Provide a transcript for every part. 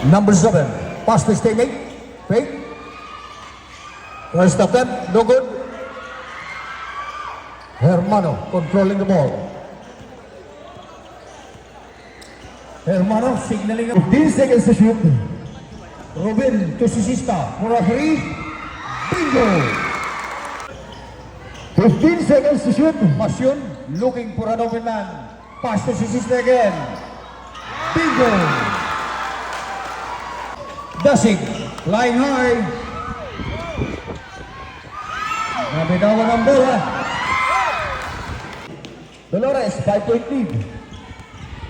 Number 7, pass to teammate. Fake. First attempt, no good. Hermano controlling the ball. Hermano signaling 15 seconds to shoot. Ruben to Sisista for a 3. Bingo! 15 seconds to shoot. Pasyon looking for an open man. Pass to Sisista again. Bingo! Dasig, flying high. Nabitawan ang bola. Dolores, 5-point lead.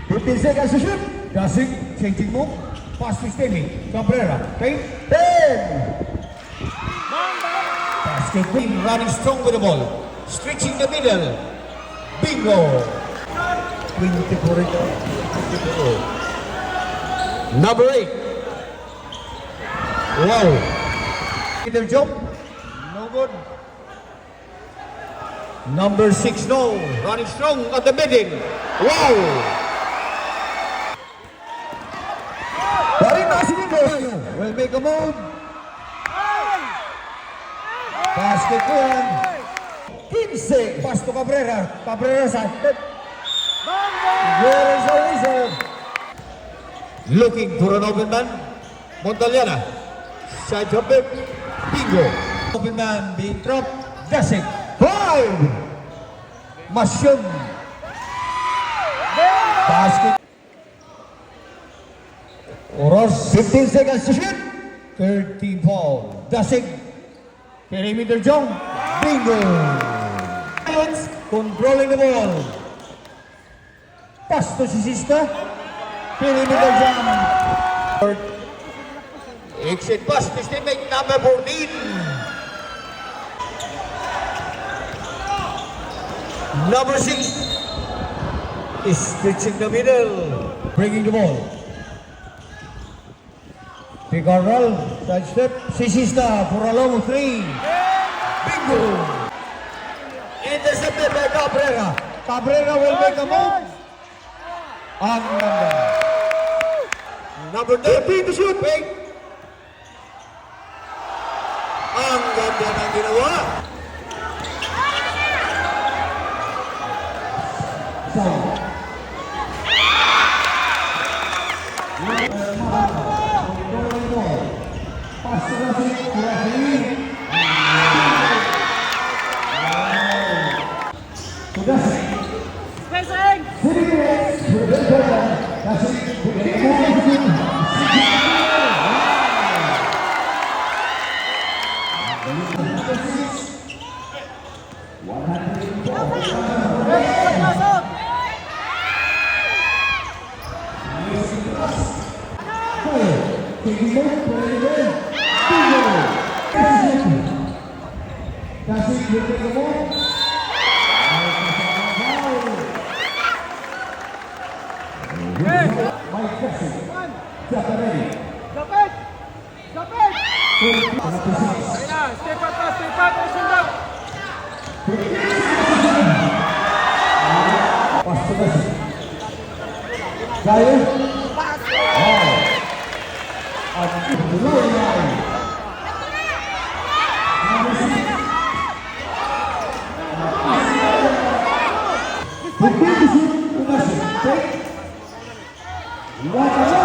15 seconds to shoot. Dasig, changing move. Pass to Steny. Cabrera, okay? 10. Basket win, running strong with the ball. Stretching the middle. Bingo! 24 ito. Number 8. Wow! Peter Job. No good. Number 6, no. Running strong at the middle. Wow! Will make a move. Basket win. 15. Pass to Cabrera. Cabrera side. Where is the reserve? Looking for an open man. Montaliana. Side jumper. Bingo. Open man being dropped. Dasig. 5. Masyon. Basket. Oros. 15 seconds to shoot. 13 foul. Dasig. Perimeter jump. Bingo. Controlling the ball. Pass to Sisista. Perimeter jump. Exit pass to teammate number 14. Number 6 is stretching the middle. Bringing the ball. Picarral, side step. Sisista for a long 3. Bingo! Intercepted by Cabrera. Cabrera will make a move. Ang ganda. Number 13 to shoot. Fake. Ang ganda ng ginawa. What